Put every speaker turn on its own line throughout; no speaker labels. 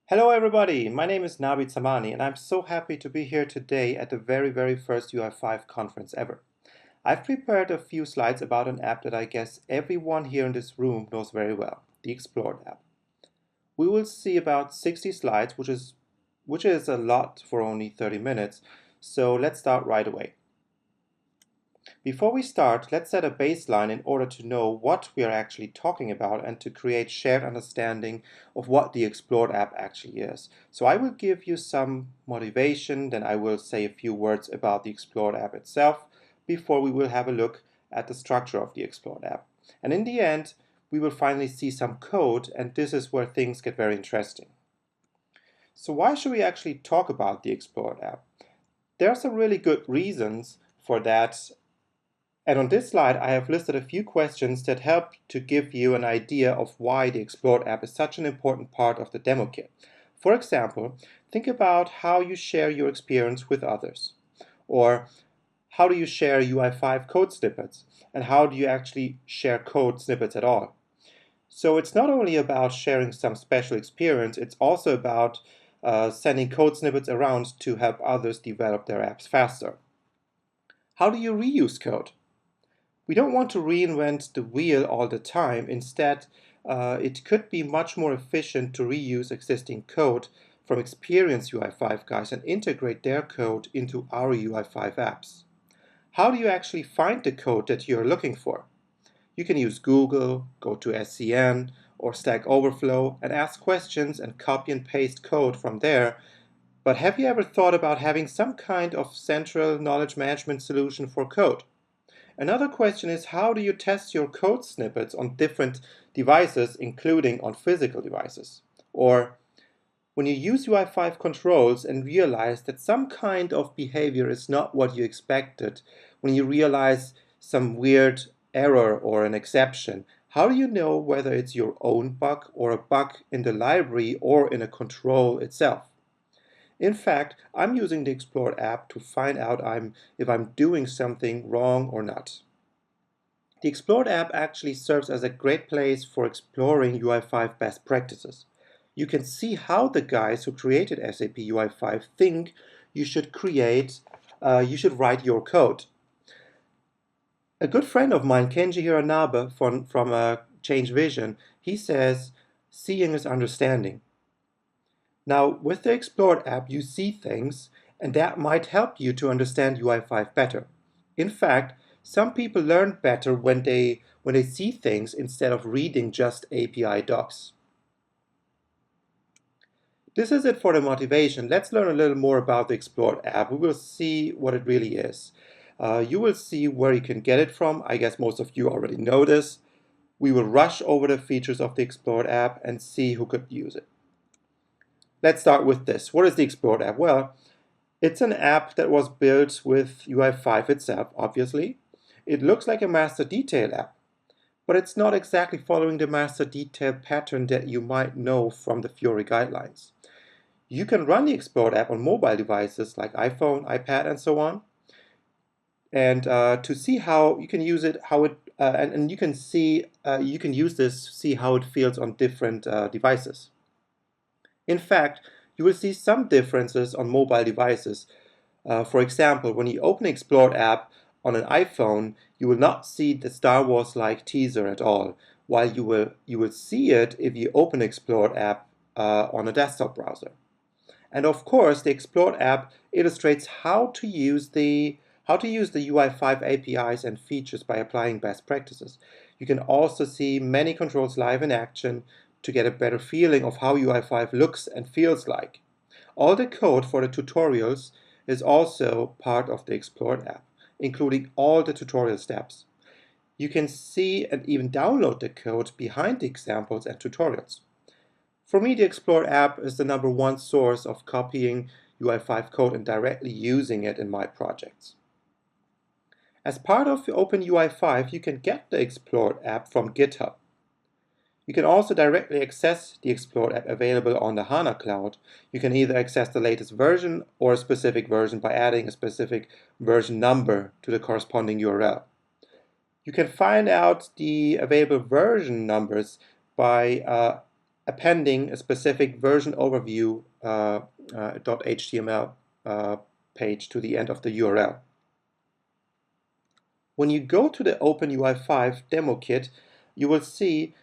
Hello everybody, my name is Nabi Zamani and I'm so happy to be here today at the very first UI5 conference ever. I've prepared a few slides about an app that I guess everyone here in this room knows very well, the Explored app. We will see about 60 slides, which is a lot for only 30 minutes, so let's start right away. Before we start, let's set a baseline in order to know what we are actually talking about and to create shared understanding of what the Explored app actually is. So I will give you some motivation, then I will say a few words about the Explored app itself before we will have a look at the structure of the Explored app. And in the end, we will finally see some code, and this is where things get very interesting. So why should we actually talk about the Explored app? There are some really good reasons for that. And on this slide, I have listed a few questions that help to give you an idea of why the Explored app is such an important part of the demo kit. For example, think about how you share your experience with others. Or how do you share UI5 code snippets? And how do you actually share code snippets at all? So it's not only about sharing some special experience, it's also about sending code snippets around to help others develop their apps faster. How do you reuse code? We don't want to reinvent the wheel all the time. Instead, it could be much more efficient to reuse existing code from experienced UI5 guys and integrate their code into our UI5 apps. How do you actually find the code that you're looking for? You can use Google, go to SCN or Stack Overflow and ask questions and copy and paste code from there. But have you ever thought about having some kind of central knowledge management solution for code? Another question is, how do you test your code snippets on different devices, including on physical devices? Or when you use UI5 controls and realize that some kind of behavior is not what you expected, when you realize some weird error or an exception, how do you know whether it's your own bug or a bug in the library or in a control itself? In fact, I'm using the Explored app to find out if I'm doing something wrong or not. The Explored app actually serves as a great place for exploring UI5 best practices. You can see how the guys who created SAP UI5 think you should write your code. A good friend of mine, Kenji Hiranabe from Change Vision, he says, seeing is understanding. Now, with the Explored app, you see things, and that might help you to understand UI5 better. In fact, some people learn better when they see things instead of reading just API docs. This is it for the motivation. Let's learn a little more about the Explored app. We will see what it really is. You will see where you can get it from. I guess most of you already know this. We will rush over the features of the Explored app and see who could use it. Let's start with this. What is the Explored app? Well, it's an app that was built with UI5 itself, obviously. It looks like a master detail app, but it's not exactly following the master detail pattern that you might know from the Fiori guidelines. You can run the Explored app on mobile devices like iPhone, iPad, and so on. And to see how you can use it, and you can see you can use this, see how it feels on different devices. In fact, you will see some differences on mobile devices. For example, when you open Explored app on an iPhone, you will not see the Star Wars-like teaser at all, while you will see it if you open Explored app on a desktop browser. And of course, the Explored app illustrates how to use the UI5 APIs and features by applying best practices. You can also see many controls live in action to get a better feeling of how UI5 looks and feels like. All the code for the tutorials is also part of the Explored app, including all the tutorial steps. You can see and even download the code behind the examples and tutorials. For me, the Explored app is the #1 source of copying UI5 code and directly using it in my projects. As part of OpenUI5, you can get the Explored app from GitHub. You can also directly access the Explored app available on the HANA Cloud. You can either access the latest version or a specific version by adding a specific version number to the corresponding URL. You can find out the available version numbers by appending a specific version overview .html page to the end of the URL. When you go to the OpenUI5 demo kit, you will see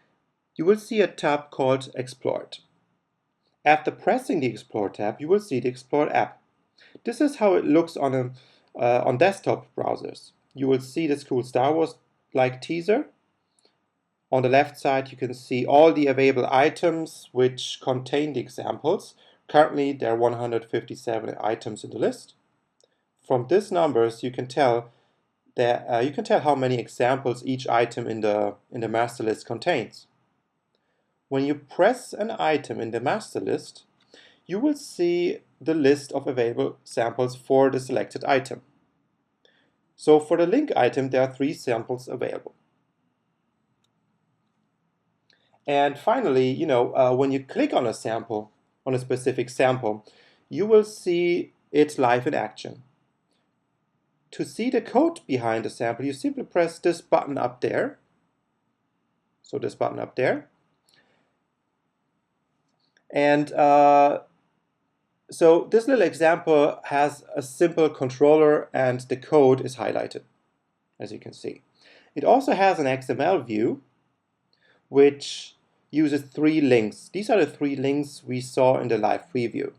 a tab called Explored. After pressing the Explore tab, you will see the Explored app. This is how it looks on desktop browsers. You will see this cool Star Wars-like teaser. On the left side, you can see all the available items which contain the examples. Currently, there are 157 items in the list. From these numbers, you can tell how many examples each item in the master list contains. When you press an item in the master list, you will see the list of available samples for the selected item. So for the link item, there are 3 samples available. And finally, when you click on a sample, on a specific sample, you will see it live in action. To see the code behind the sample, you simply press this button up there. So this button up there. And so this little example has a simple controller and the code is highlighted, as you can see. It also has an XML view, which uses 3 links. These are the 3 links we saw in the live preview.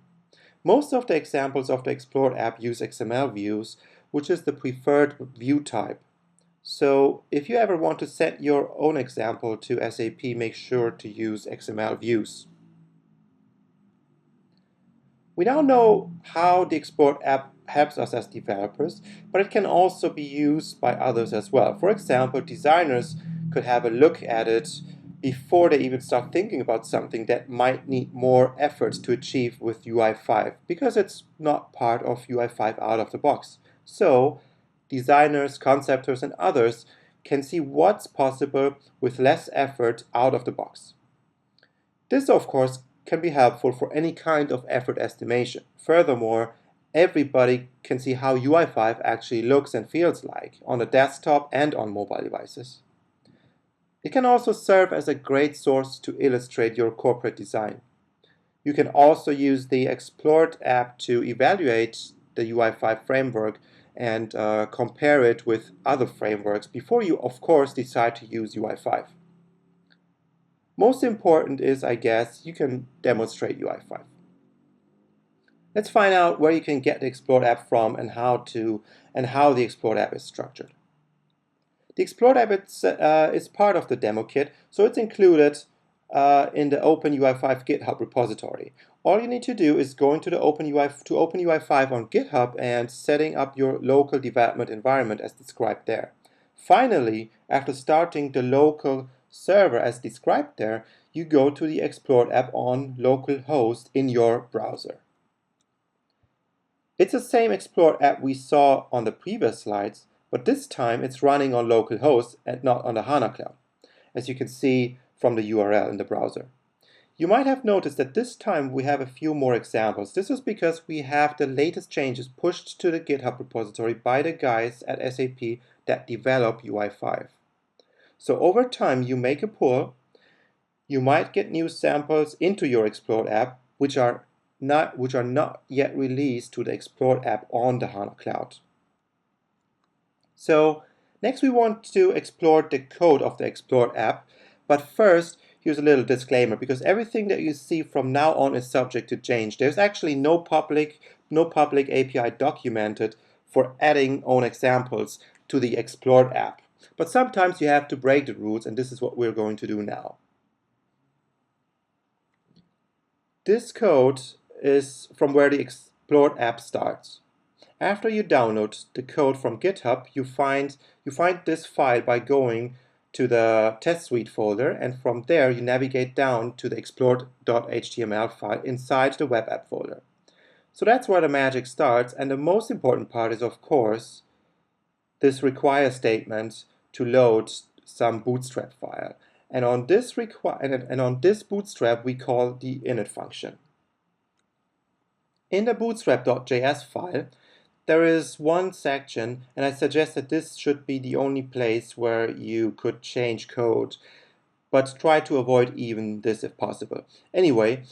Most of the examples of the Explored app use XML views, which is the preferred view type. So if you ever want to set your own example to SAP, make sure to use XML views. We now know how the Explored app helps us as developers, but it can also be used by others as well. For example, designers could have a look at it before they even start thinking about something that might need more efforts to achieve with UI5, because it's not part of UI5 out of the box. So designers, conceptors, and others can see what's possible with less effort out of the box. This, of course, can be helpful for any kind of effort estimation. Furthermore, everybody can see how UI5 actually looks and feels like on a desktop and on mobile devices. It can also serve as a great source to illustrate your corporate design. You can also use the Explored app to evaluate the UI5 framework and compare it with other frameworks before you, of course, decide to use UI5. Most important is, I guess, you can demonstrate UI5. Let's find out where you can get the Explored app from and how the Explored app is structured. The Explored app is part of the demo kit, so it's included in the OpenUI5 GitHub repository. All you need to do is going to OpenUI5 on GitHub and setting up your local development environment as described there. Finally, after starting the local server as described there, you go to the Explored app on localhost in your browser. It's the same Explored app we saw on the previous slides, but this time it's running on localhost and not on the HANA Cloud, as you can see from the URL in the browser. You might have noticed that this time we have a few more examples. This is because we have the latest changes pushed to the GitHub repository by the guys at SAP that develop UI5. So over time, you make a pull, you might get new samples into your Explored app, which are not yet released to the Explored app on the HANA Cloud. So next we want to explore the code of the Explored app, but first, here's a little disclaimer, because everything that you see from now on is subject to change. There's actually no public API documented for adding own examples to the Explored app. But sometimes you have to break the rules, and this is what we're going to do now. This code is from where the Explored app starts. After you download the code from GitHub, you find this file by going to the test suite folder, and from there you navigate down to the explored.html file inside the web app folder. So that's where the magic starts, and the most important part is, of course, this require statement to load some bootstrap file. And on this bootstrap we call the init function. In the bootstrap.js file, there is one section, and I suggest that this should be the only place where you could change code. but try to avoid even this if possible. Anyway,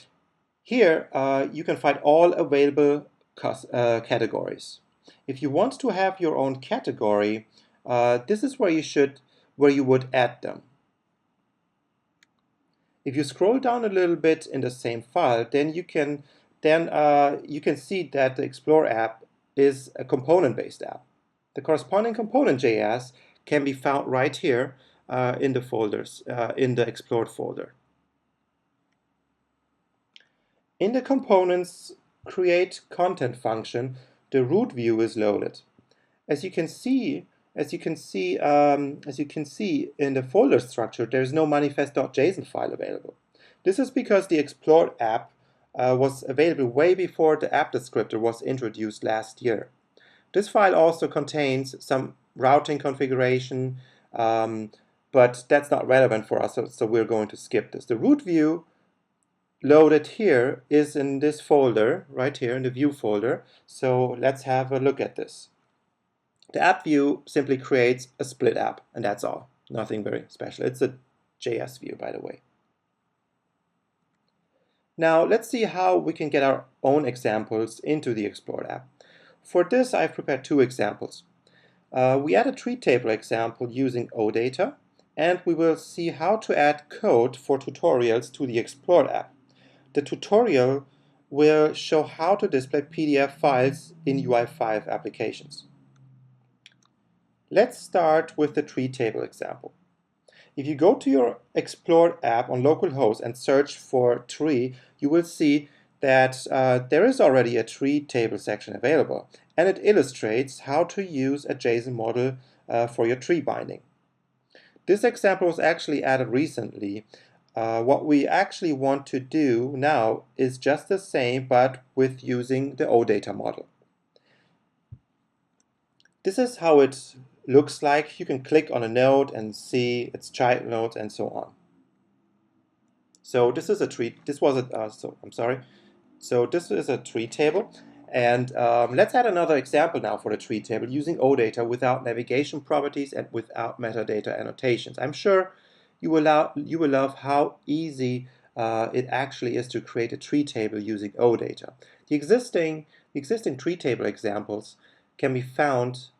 here you can find all available categories. If you want to have your own category, this is where you would add them. If you scroll down a little bit in the same file, then you can see that the Explore app is a component-based app. The corresponding component.js can be found right here in the folders, in the Explored folder. In the components create content function, the root view is loaded. As you can see in the folder structure, there is no manifest.json file available. This is because the Explored app was available way before the app descriptor was introduced last year. This file also contains some routing configuration, but that's not relevant for us, so we're going to skip this. The root view loaded here is in this folder, right here in the view folder. So let's have a look at this. The app view simply creates a split app, and that's all. Nothing very special. It's a JS view, by the way. Now let's see how we can get our own examples into the Explored app. For this, I've prepared two examples. We add a tree table example using OData, and we will see how to add code for tutorials to the Explored app. The tutorial will show how to display PDF files in UI5 applications. Let's start with the tree table example. If you go to your Explored app on localhost and search for tree, you will see that there is already a tree table section available, and it illustrates how to use a JSON model for your tree binding. This example was actually added recently. What we actually want to do now is just the same, but with using the OData model. This is how it looks like. You can click on a node and see its child nodes and so on. So this is a tree. So this is a tree table, and let's add another example now for the tree table using OData without navigation properties and without metadata annotations. I'm sure you will love how easy it actually is to create a tree table using OData. The existing tree table examples can be found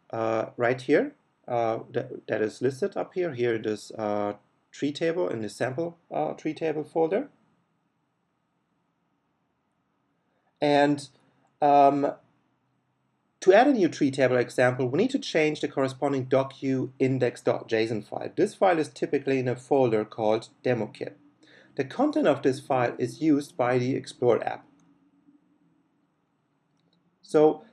right here. That is listed up here. Here it is. Tree table in the sample tree table folder. And to add a new tree table example, we need to change the corresponding docuindex.json file. This file is typically in a folder called DemoKit. The content of this file is used by the Explored app. So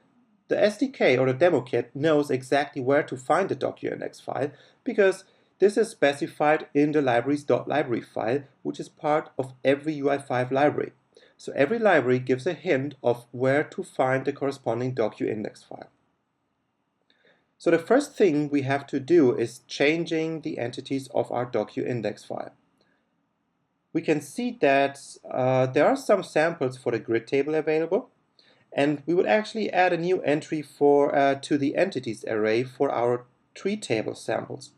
the SDK or the DemoKit knows exactly where to find the docuindex file because this is specified in the libraries.library file, which is part of every UI5 library. So every library gives a hint of where to find the corresponding docuindex file. So the first thing we have to do is changing the entities of our docuindex file. We can see that there are some samples for the grid table available, and we would actually add a new entry to the entities array for our tree table samples.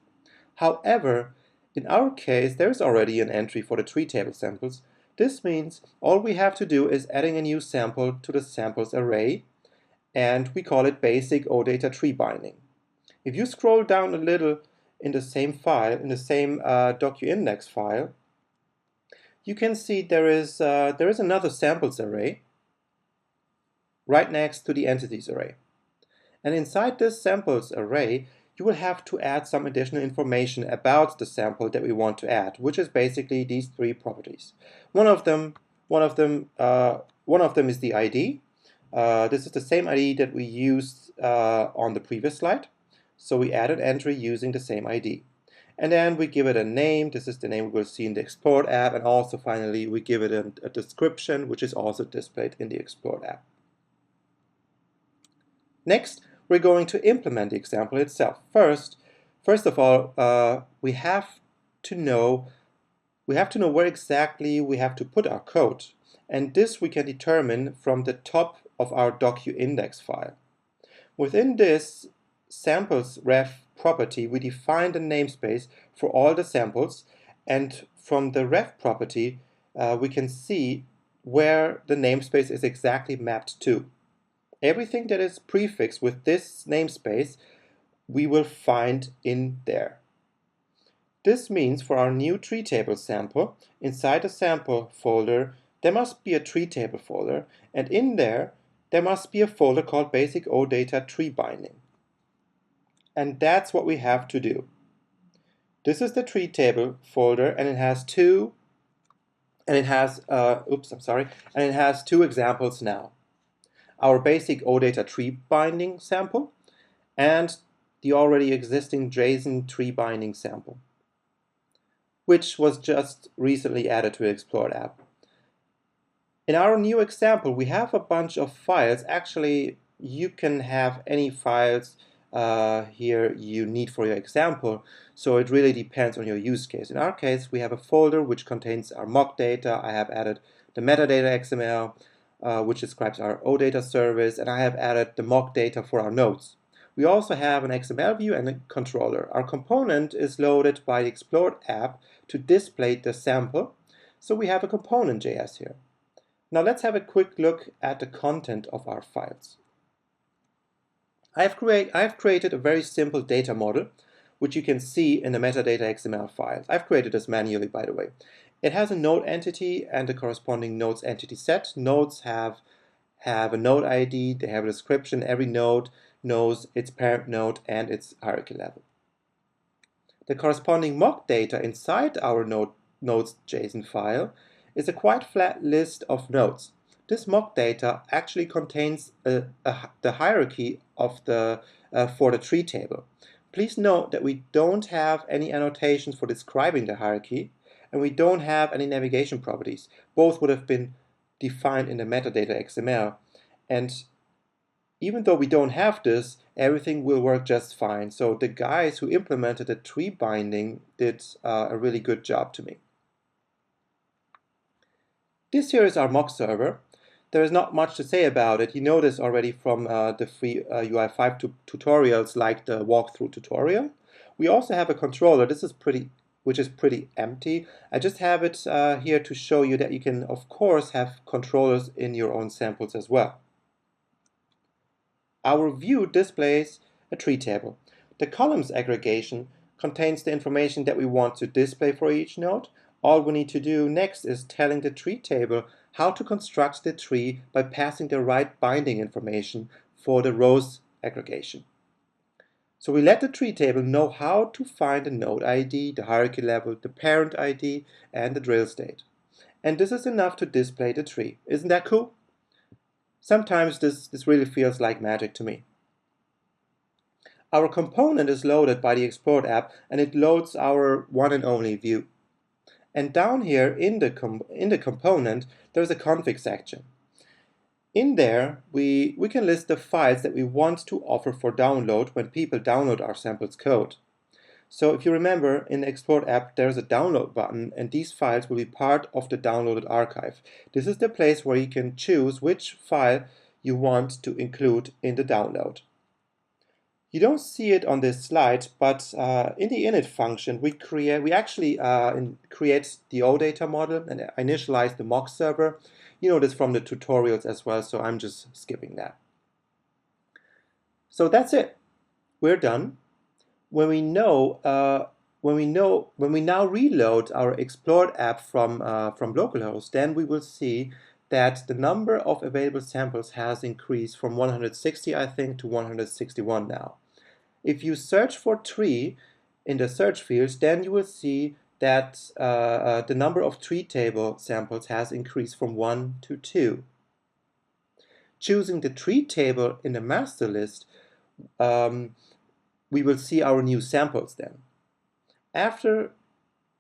However, in our case, there is already an entry for the tree table samples. This means all we have to do is adding a new sample to the samples array, and we call it basic OData TreeBinding. If you scroll down a little in the same file, in the same docuindex file, you can see there is another samples array right next to the entities array. And inside this samples array, you will have to add some additional information about the sample that we want to add, which is basically these three properties. One of them is the ID. This is the same ID that we used on the previous slide. So we add an entry using the same ID. And then we give it a name. This is the name we will see in the Explored app. And also finally, we give it a description, which is also displayed in the Explored app. Next, we're going to implement the example itself. First of all, we have to know where exactly we have to put our code. And this we can determine from the top of our docuindex file. Within this samples ref property, we define the namespace for all the samples, and from the ref property, we can see where the namespace is exactly mapped to. Everything that is prefixed with this namespace, we will find in there. This means for our new tree table sample, inside the sample folder, there must be a tree table folder, and in there must be a folder called basic Data TreeBinding. And that's what we have to do. This is the tree table folder, and it has two examples now. Our basic Data TreeBinding sample and the already existing JSON TreeBinding sample, which was just recently added to the Explored app. In our new example, we have a bunch of files. Actually, you can have any files here you need for your example, so it really depends on your use case. In our case, we have a folder which contains our mock data. I have added the metadata XML, which describes our OData service, and I have added the mock data for our nodes. We also have an XML view and a controller. Our component is loaded by the Explored app to display the sample, so we have a component.js here. Now let's have a quick look at the content of our files. I have created a very simple data model, which you can see in the metadata XML files. I've created this manually, by the way. It has a node entity and the corresponding nodes entity set. Nodes have a node ID, they have a description. Every node knows its parent node and its hierarchy level. The corresponding mock data inside our nodes JSON file is a quite flat list of nodes. This mock data actually contains the hierarchy of for the tree table. Please note that we don't have any annotations for describing the hierarchy, and we don't have any navigation properties. Both would have been defined in the metadata XML. And even though we don't have this, everything will work just fine. So the guys who implemented the tree binding did a really good job to me. This here is our mock server. There is not much to say about it. You know this already from the free UI5 tutorials, like the walkthrough tutorial. We also have a controller. Which is pretty empty. I just have it here to show you that you can, of course, have controllers in your own samples as well. Our view displays a tree table. The columns aggregation contains the information that we want to display for each node. All we need to do next is telling the tree table how to construct the tree by passing the right binding information for the rows aggregation. So we let the tree table know how to find the node ID, the hierarchy level, the parent ID, and the drill state. And this is enough to display the tree. Isn't that cool? Sometimes this really feels like magic to me. Our component is loaded by the Explored app, and it loads our one and only view. And down here in the component, there's a config section. In there, we can list the files that we want to offer for download when people download our samples code. So if you remember, in the Explored app, there's a download button, and these files will be part of the downloaded archive. This is the place where you can choose which file you want to include in the download. You don't see it on this slide, but in the init function, we actually create the OData model and initialize the mock server. You know this from the tutorials as well, so I'm just skipping that. So that's it. We're done. When we now reload our Explored app from localhost, then we will see that the number of available samples has increased from 160, I think, to 161 now. If you search for tree in the search fields, then you will see that the number of tree table samples has increased from 1 to 2. Choosing the tree table in the master list, we will see our new samples then. After,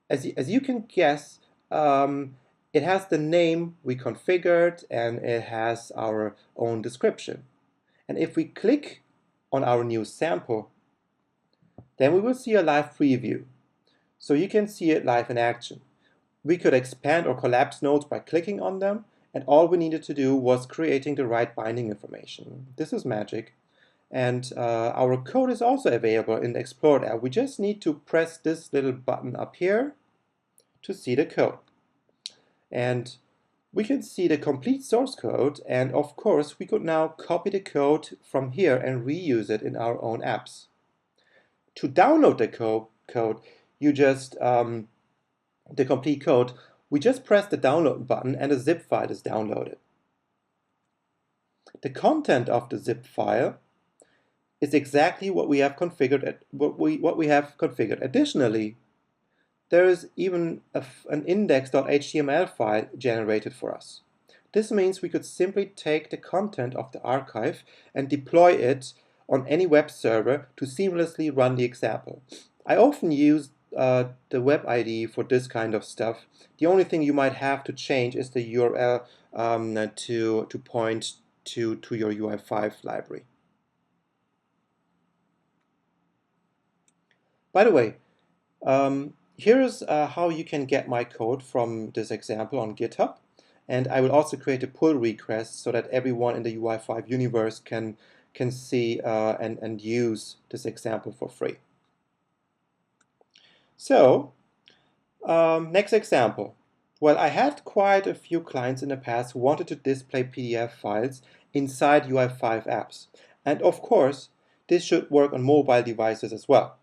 as you can guess, it has the name we configured and it has our own description. And if we click on our new sample, then we will see a live preview. So you can see it live in action. We could expand or collapse nodes by clicking on them, and all we needed to do was creating the right binding information. This is magic. And our code is also available in the Explored app. We just need to press this little button up here to see the code. And we can see the complete source code, and of course we could now copy the code from here and reuse it in our own apps. To download the code, you just the complete code, we just press the download button and a zip file is downloaded. The content of the zip file is exactly what we have configured. Additionally, there is even an index.html file generated for us. This means we could simply take the content of the archive and deploy it on any web server to seamlessly run the example. I often use the web ID for this kind of stuff. The only thing you might have to change is the URL to point to your UI5 library. By the way, here's how you can get my code from this example on GitHub. And I will also create a pull request so that everyone in the UI5 universe can see and use this example for free. So, next example. Well, I had quite a few clients in the past who wanted to display PDF files inside UI5 apps. And of course, this should work on mobile devices as well.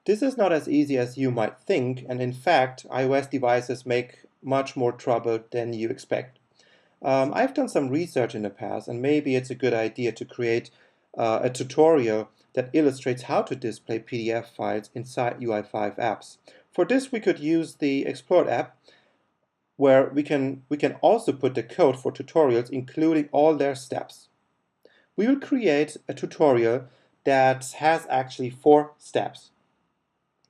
This is not as easy as you might think, and in fact, iOS devices make much more trouble than you expect. I've done some research in the past, and maybe it's a good idea to create a tutorial that illustrates how to display PDF files inside UI5 apps. For this, we could use the Explore app, where we can also put the code for tutorials, including all their steps. We will create a tutorial that has actually 4 steps.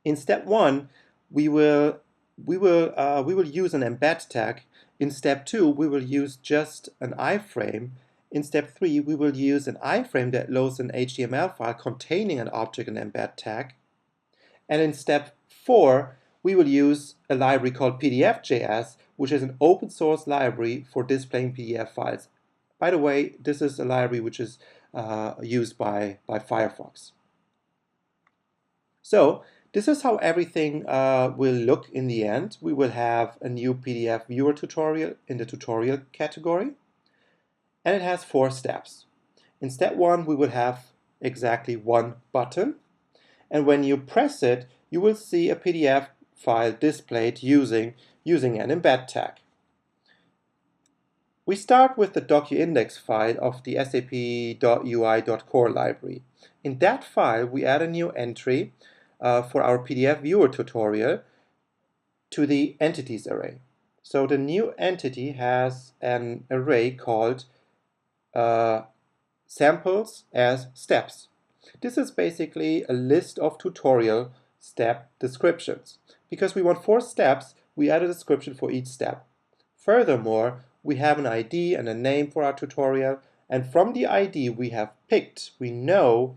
In step 1, we will use an embed tag. In step 2, we will use just an iframe. In step 3, we will use an iframe that loads an HTML file containing an object and embed tag. And in step 4, we will use a library called PDF.js, which is an open source library for displaying PDF files. By the way, this is a library which is used by Firefox. So, this is how everything will look in the end. We will have a new PDF viewer tutorial in the tutorial category, and it has 4 steps. In step 1, we will have exactly 1 button, and when you press it, you will see a PDF file displayed using an embed tag. We start with the docuindex file of the sap.ui.core library. In that file, we add a new entry for our PDF viewer tutorial to the entities array. So the new entity has an array called samples as steps. This is basically a list of tutorial step descriptions. Because we want 4 steps, we add a description for each step. Furthermore, we have an ID and a name for our tutorial, and from the ID we have picked, we know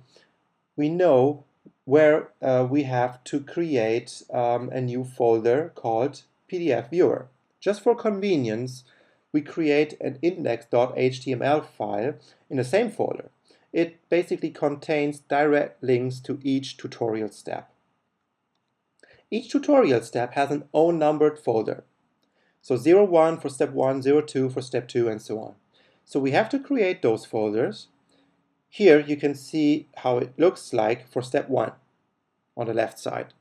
where we have to create a new folder called PDF Viewer. Just for convenience, we create an index.html file in the same folder. It basically contains direct links to each tutorial step. Each tutorial step has an own numbered folder. So 01 for step 1, 02 for step 2, and so on. So we have to create those folders. Here you can see how it looks like for step 1 on the left side.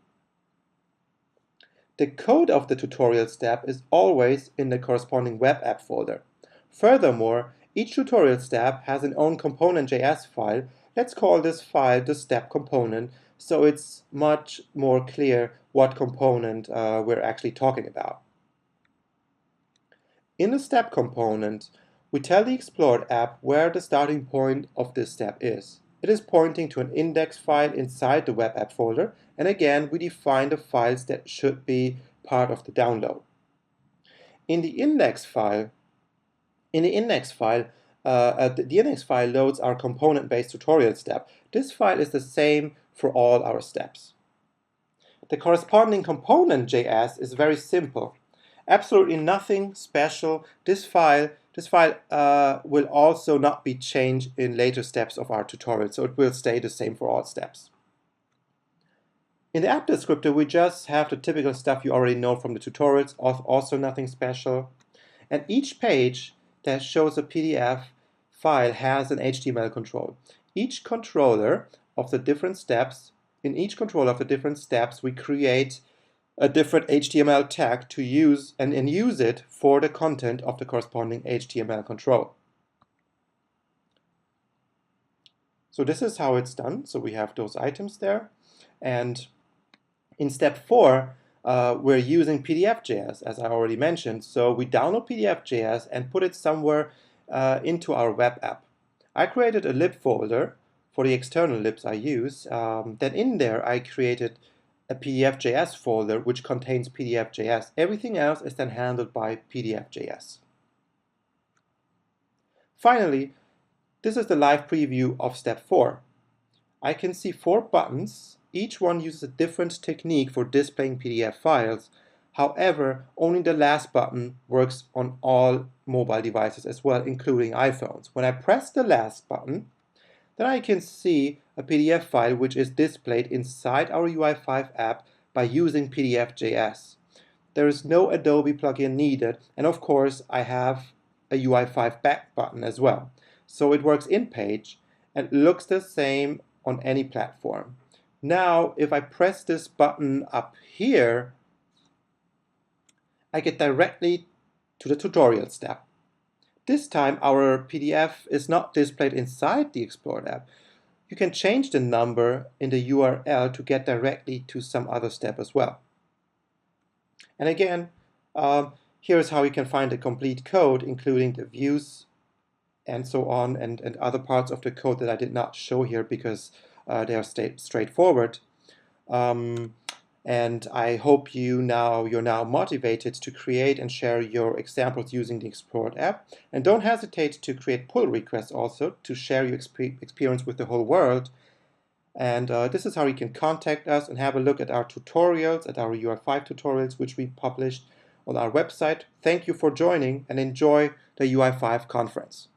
The code of the tutorial step is always in the corresponding web app folder. Furthermore, each tutorial step has an own component.js file. Let's call this file the step component, so it's much more clear what component we're actually talking about. In the step component, we tell the Explore app where the starting point of this step is. It is pointing to an index file inside the web app folder, and again we define the files that should be part of the download. The index file loads our component-based tutorial step. This file is the same for all our steps. The corresponding component.js is very simple. Absolutely nothing special. This file will also not be changed in later steps of our tutorial, so it will stay the same for all steps. In the app descriptor, we just have the typical stuff you already know from the tutorials, also nothing special. And each page that shows a PDF file has an HTML control. Each controller of the different steps, in each controller of the different steps, we create a different HTML tag to use and use it for the content of the corresponding HTML control. So this is how it's done. So we have those items there. And in step 4, we're using PDF.js, as I already mentioned. So we download PDF.js and put it somewhere into our web app. I created a lib folder for the external libs I use. Then in there, I created a PDF.js folder which contains PDF.js. Everything else is then handled by PDF.js. Finally, this is the live preview of step 4. I can see 4 buttons. Each one uses a different technique for displaying PDF files. However, only the last button works on all mobile devices as well, including iPhones. When I press the last button, then I can see a PDF file which is displayed inside our UI5 app by using PDF.js. There is no Adobe plugin needed, and of course I have a UI5 back button as well. So it works in page and looks the same on any platform. Now, if I press this button up here, I get directly to the tutorial step. This time our PDF is not displayed inside the Explored app. You can change the number in the URL to get directly to some other step as well. And again, here's how you can find the complete code, including the views and so on, and other parts of the code that I did not show here because they are straightforward. And I hope you're now motivated to create and share your examples using the Explored app. And don't hesitate to create pull requests also to share your experience with the whole world. And this is how you can contact us and have a look at our tutorials, at our UI5 tutorials, which we published on our website. Thank you for joining and enjoy the UI5 conference.